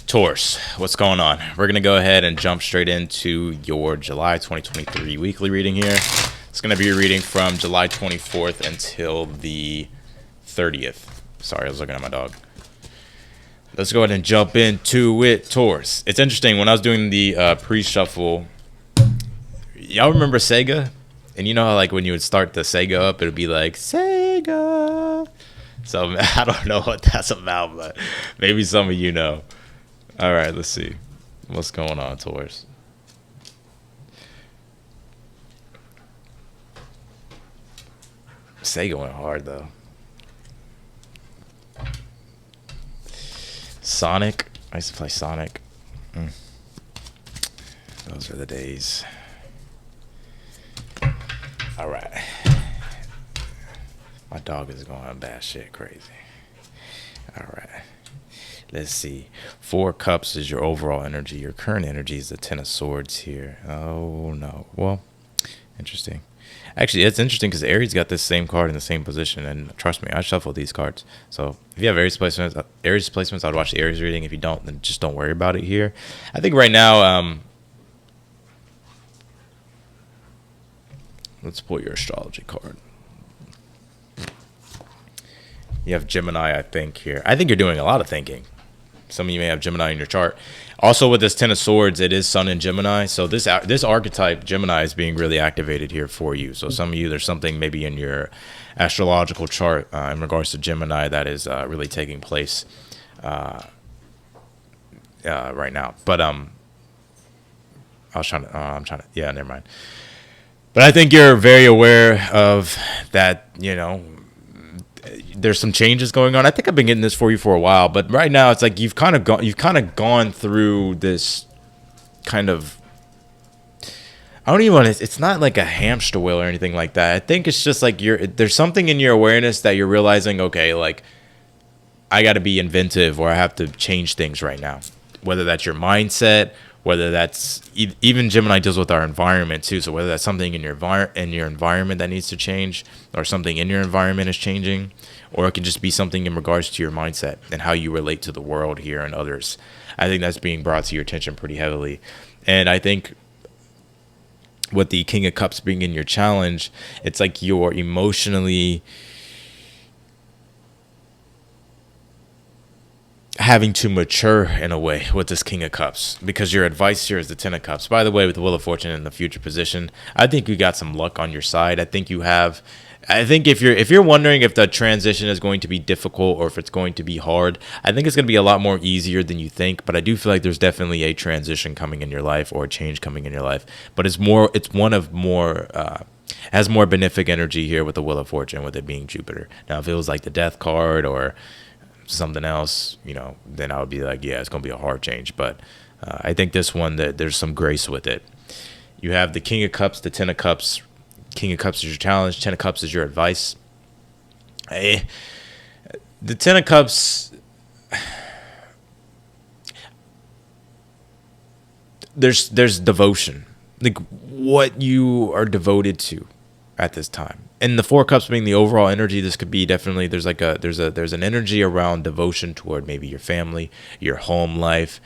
Taurus, what's going on? We're going to go ahead and jump straight into your July 2023 weekly reading here. It's going to be a reading from July 24th until the 30th. Sorry, I was looking at my dog. Let's go ahead and jump into it, Taurus. It's interesting, when I was doing the pre-shuffle, y'all remember Sega? And you know how, like, when you would start the Sega up, it would be like, Sega. So I don't know what that's about, but maybe some of you know. All right, let's see. What's going on, Taurus? Sega went hard, though. Sonic. I used to play Sonic. Those are the days. All right. My dog is going batshit crazy. All right. Let's see. 4 cups is your overall energy. Your current energy is the 10 of swords here. Oh, no. Well, interesting. Actually, it's interesting because Aries got this same card in the same position. And trust me, I shuffled these cards. So if you have Aries placements, I'd watch the Aries reading. If you don't, then just don't worry about it here. I think right now, let's pull your astrology card. You have Gemini, I think, here. I think you're doing a lot of thinking. Some of you may have Gemini in your chart. Also, with this 10 of swords, it is Sun in Gemini. So this archetype, Gemini, is being really activated here for you. So some of you, there's something maybe in your astrological chart in regards to Gemini that is really taking place right now. But yeah, never mind. But I think you're very aware of that, you know, there's some changes going on. I think I've been getting this for you for a while, but right now it's like you've kind of gone through this kind of, I don't even want to, it's not like a hamster wheel or anything like that. I think it's just like there's something in your awareness that you're realizing, okay, like I got to be inventive or I have to change things right now. Whether that's your mindset, whether that's even Gemini deals with our environment too. So whether that's something in your environment that needs to change, or something in your environment is changing, or it can just be something in regards to your mindset and how you relate to the world here and others. I think that's being brought to your attention pretty heavily. And I think with the King of Cups being in your challenge, it's like you're emotionally having to mature in a way with this King of Cups, because your advice here is the 10 of Cups. By the way, with the Wheel of Fortune in the future position, I think you got some luck on your side. I think if you're wondering if the transition is going to be difficult or if it's going to be hard, I think it's going to be a lot more easier than you think. But I do feel like there's definitely a transition coming in your life, or a change coming in your life. But has more benefic energy here with the Wheel of Fortune, with it being Jupiter. Now, if it was like the Death card or something else, you know, then I would be like, yeah, it's gonna be a hard change. But I think this one, that there's some grace with it. You have the King of Cups, the 10 of Cups. King of Cups is your challenge, 10 of Cups is your advice. The 10 of Cups, there's devotion, like what you are devoted to at this time. And the 4 cups being the overall energy, this could be definitely, there's an energy around devotion toward maybe your family, your home life,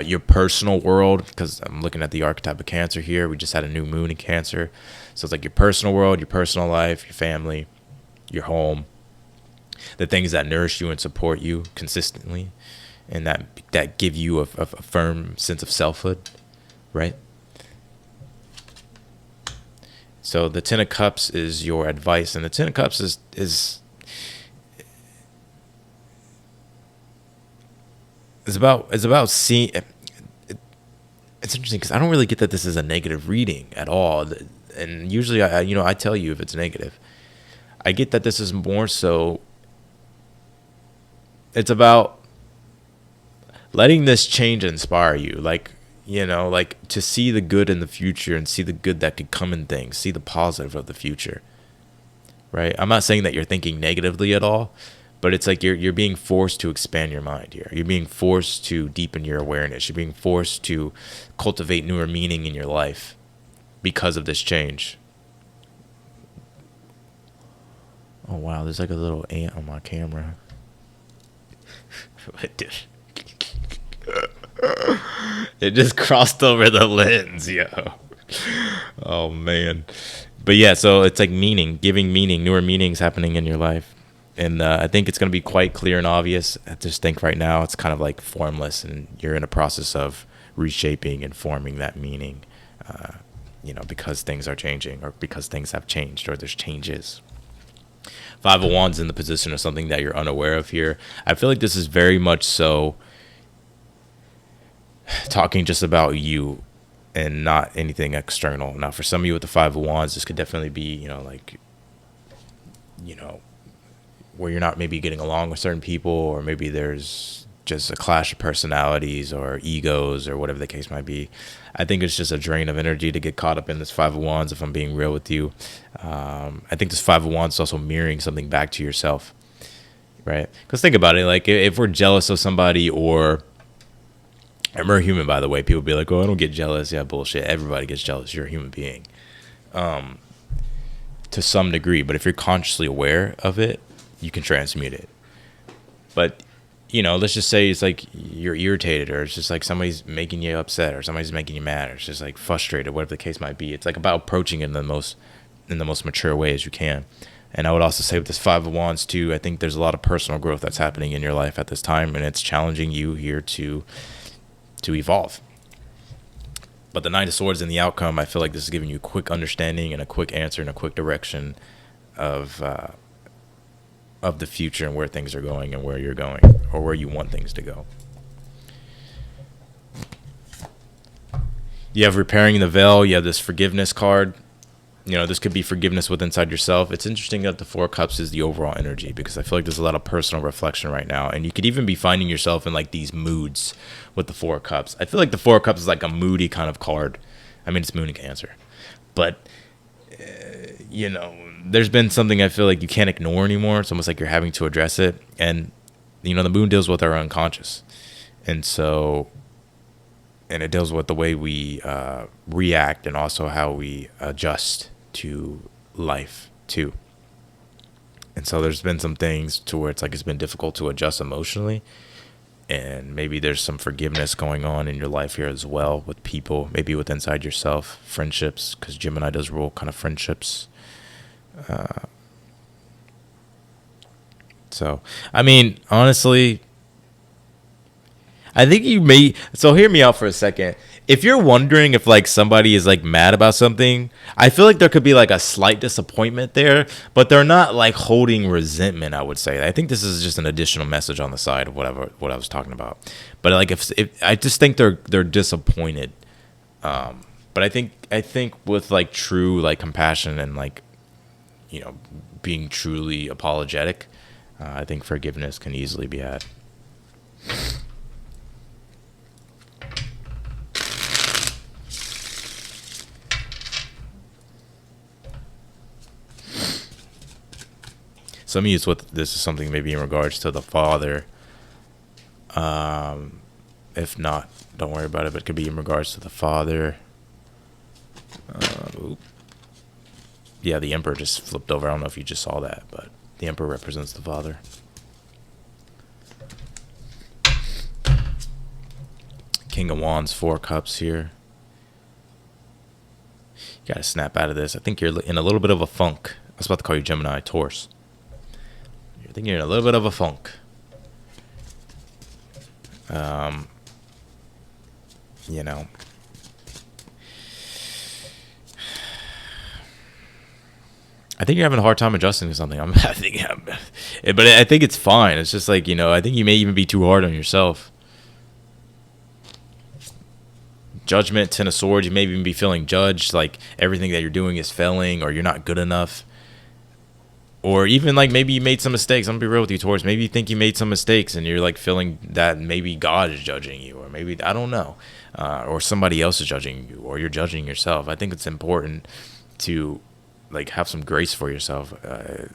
your personal world, because I'm looking at the archetype of Cancer here. We just had a new moon in Cancer. So it's like your personal world, your personal life, your family, your home, the things that nourish you and support you consistently, and that give you a firm sense of selfhood, right? So the 10 of Cups is your advice, and the 10 of Cups is about seeing. It's interesting because I don't really get that this is a negative reading at all, and usually I tell you if it's negative. I get that this is more so. It's about letting this change inspire you, like. You know, like to see the good in the future and see the good that could come in things, see the positive of the future, right? I'm not saying that you're thinking negatively at all, but it's like you're being forced to expand your mind here. You're being forced to deepen your awareness. You're being forced to cultivate newer meaning in your life because of this change. Oh, wow, there's like a little ant on my camera. It just crossed over the lens, yo. Oh man. But yeah, so it's like meaning, giving meaning, newer meanings happening in your life. And I think it's going to be quite clear and obvious. I just think right now it's kind of like formless, and you're in a process of reshaping and forming that meaning, because things are changing, or because things have changed, or there's changes. Five of Wands in the position of something that you're unaware of here. I feel like this is very much so talking just about you and not anything external. Now, for some of you with the Five of Wands, this could definitely be, where you're not maybe getting along with certain people, or maybe there's just a clash of personalities or egos or whatever the case might be. I think it's just a drain of energy to get caught up in this Five of Wands, if I'm being real with you. I think this Five of Wands is also mirroring something back to yourself, right? Because think about it, like if we're jealous of somebody, or and we're human, by the way, people be like, oh, I don't get jealous. Yeah, bullshit. Everybody gets jealous. You're a human being to some degree. But if you're consciously aware of it, you can transmute it. But, let's just say it's like you're irritated, or it's just like somebody's making you upset, or somebody's making you mad, or it's just like frustrated, whatever the case might be. It's like about approaching it in the most mature way as you can. And I would also say with this Five of Wands too, I think there's a lot of personal growth that's happening in your life at this time, and it's challenging you here to evolve. But the Nine of Swords in the outcome, I feel like this is giving you a quick understanding and a quick answer and a quick direction of the future and where things are going and where you're going, or where you want things to go. You have repairing the veil. You have this forgiveness card. This could be forgiveness with inside yourself. It's interesting that the Four of Cups is the overall energy, because I feel like there's a lot of personal reflection right now. And you could even be finding yourself in like these moods with the Four of Cups. I feel like the Four of Cups is like a moody kind of card. I mean, it's Moon and Cancer. But, there's been something I feel like you can't ignore anymore. It's almost like you're having to address it. And, the moon deals with our unconscious. And so, and it deals with the way we react, and also how we adjust to life too. And so there's been some things to where it's been difficult to adjust emotionally, and maybe there's some forgiveness going on in your life here as well, with people, maybe with inside yourself, friendships, because Gemini does rule kind of friendships. So I mean, honestly, I think so hear me out for a second. If you're wondering if like somebody is like mad about something, I feel like there could be like a slight disappointment there, but they're not like holding resentment, I would say. I think this is just an additional message on the side of what I was talking about. But like if I just think they're disappointed. But I think with like true like compassion and like, being truly apologetic, I think forgiveness can easily be had. Some of you, this is something maybe in regards to the father. If not, don't worry about it. But it could be in regards to the father. Yeah, the Emperor just flipped over. I don't know if you just saw that, but the Emperor represents the father. King of Wands, Four of Cups here. You gotta snap out of this. I think you're in a little bit of a funk. I was about to call you Gemini, Taurus. I think you're in a little bit of a funk. I think you're having a hard time adjusting to something. But I think it's fine. It's just like, I think you may even be too hard on yourself. Judgment, Ten of Swords. You may even be feeling judged, like everything that you're doing is failing, or you're not good enough. Or even like maybe you made some mistakes. I'm gonna be real with you, Taurus. Maybe you think you made some mistakes and you're like feeling that maybe God is judging you, or maybe, I don't know, or somebody else is judging you, or you're judging yourself. I think it's important to like have some grace for yourself.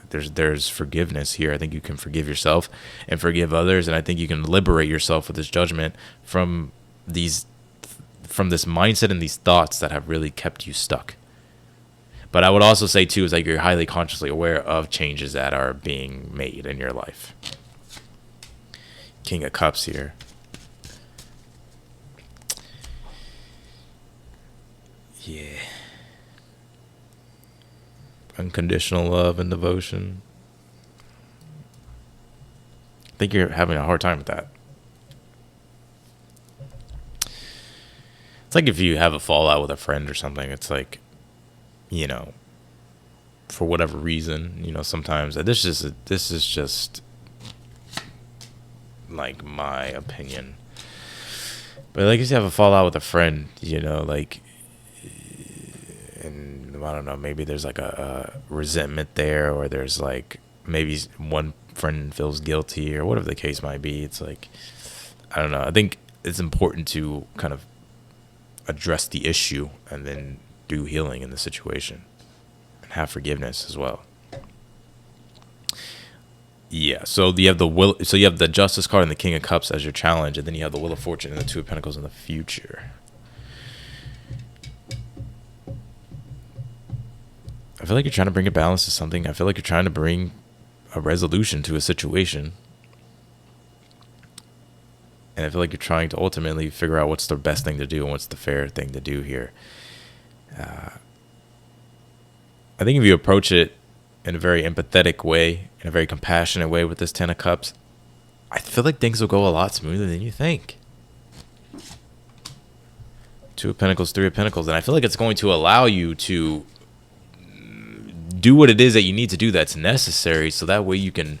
There's forgiveness here. I think you can forgive yourself and forgive others, and I think you can liberate yourself with this judgment from this mindset and these thoughts that have really kept you stuck. But I would also say too is like you're highly consciously aware of changes that are being made in your life. King of Cups here. Yeah. Unconditional love and devotion. I think you're having a hard time with that. It's like if you have a fallout with a friend or something, it's like, you know, for whatever reason, you know, sometimes this is just like my opinion. But like if you have a fallout with a friend, you know, like, and I don't know, maybe there's like a resentment there, or there's like maybe one friend feels guilty or whatever the case might be. It's like, I don't know. I think it's important to kind of address the issue and then do healing in the situation and have forgiveness as well. Yeah, so you have the will. So you have the Justice card and the King of Cups as your challenge, and then you have the Wheel of Fortune and the Two of Pentacles in the future. I feel like you're trying to bring a balance to something. I feel like you're trying to bring a resolution to a situation, and I feel like you're trying to ultimately figure out what's the best thing to do and what's the fair thing to do here. I think if you approach it in a very empathetic way, in a very compassionate way with this Ten of Cups, I feel like things will go a lot smoother than you think. Two of Pentacles, Three of Pentacles, and I feel like it's going to allow you to do what it is that you need to do that's necessary, so that way you can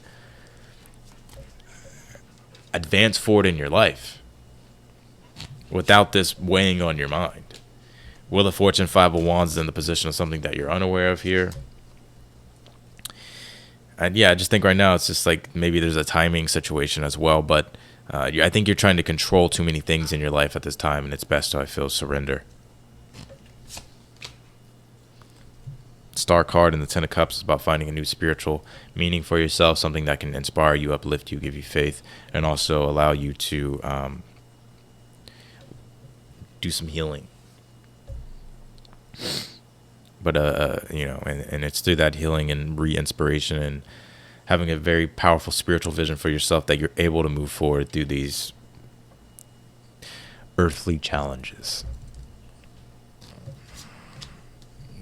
advance forward in your life without this weighing on your mind. Wheel of Fortune, Five of Wands is in the position of something that you're unaware of here. And yeah, I just think right now it's just like maybe there's a timing situation as well. But I think you're trying to control too many things in your life at this time, and it's best to, I feel, surrender. Star card and the Ten of Cups is about finding a new spiritual meaning for yourself, something that can inspire you, uplift you, give you faith, and also allow you to do some healing. But you know, and it's through that healing and re-inspiration and having a very powerful spiritual vision for yourself that you're able to move forward through these earthly challenges.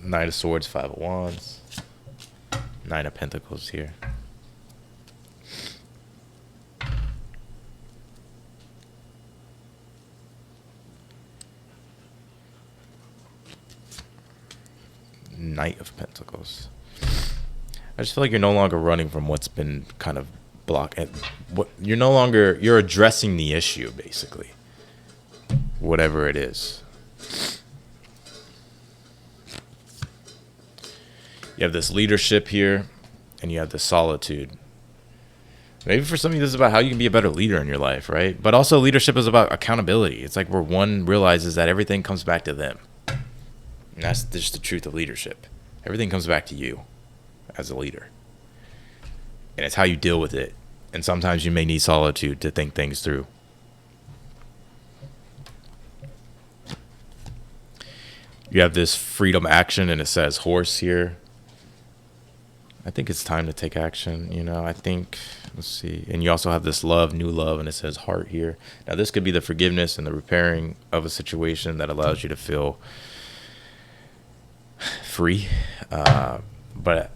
Knight of Swords, Five of Wands, Nine of Pentacles here. Knight of Pentacles. I just feel like you're no longer running from what's been kind of blocked. You're addressing the issue, basically, whatever it is. You have this leadership here, and you have this solitude. Maybe for some of you, this is about how you can be a better leader in your life, right? But also leadership is about accountability. It's like where one realizes that everything comes back to them. And that's just the truth of leadership. Everything comes back to you as a leader. And it's how you deal with it. And sometimes you may need solitude to think things through. You have this freedom action, and it says horse here. I think it's time to take action. You know, I think, let's see. And you also have this love, new love, and it says heart here. Now, this could be the forgiveness and the repairing of a situation that allows you to feel free. But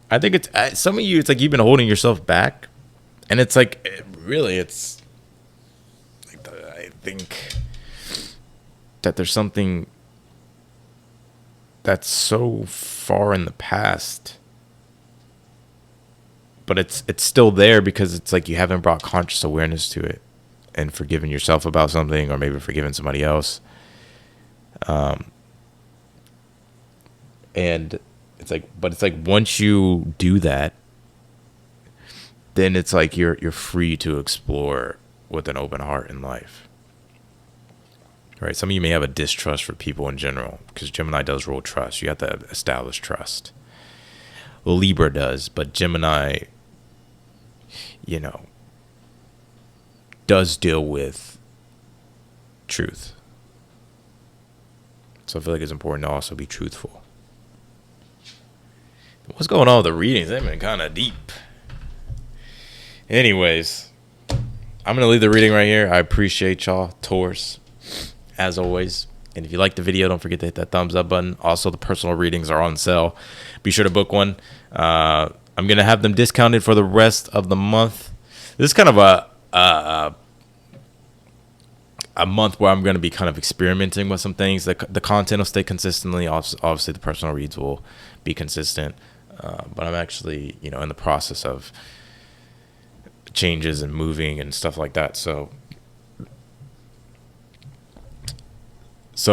I think it's some of you, it's like you've been holding yourself back, and it's like it's like I think that there's something that's so far in the past, but it's still there because it's like you haven't brought conscious awareness to it and forgiven yourself about something, or maybe forgiven somebody else. And it's like once you do that, then it's like you're free to explore with an open heart in life. Right? Some of you may have a distrust for people in general, because Gemini does rule trust. You have to establish trust. Libra does, but Gemini, you know, does deal with truth. So I feel like it's important to also be truthful. What's going on with the readings? They've been kind of deep. Anyways, I'm going to leave the reading right here. I appreciate y'all, Taurus. as always. And if you like the video, don't forget to hit that thumbs up button. Also, the personal readings are on sale. Be sure to book one. I'm going to have them discounted for the rest of the month. This is kind of a month where I'm going to be kind of experimenting with some things. The content will stay consistently. Obviously, the personal reads will be consistent. But I'm actually, in the process of changes and moving and stuff like that. So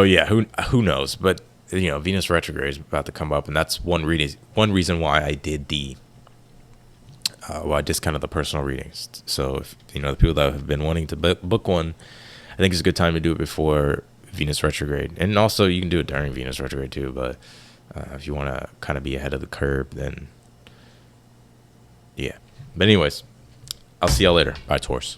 yeah, who knows? But Venus retrograde is about to come up, and that's one reason why I did I discounted the personal readings. So if the people that have been wanting to book one, I think it's a good time to do it before Venus retrograde, and also you can do it during Venus retrograde too. But if you want to kind of be ahead of the curve, then yeah. But anyways, I'll see y'all later. Bye, Taurus.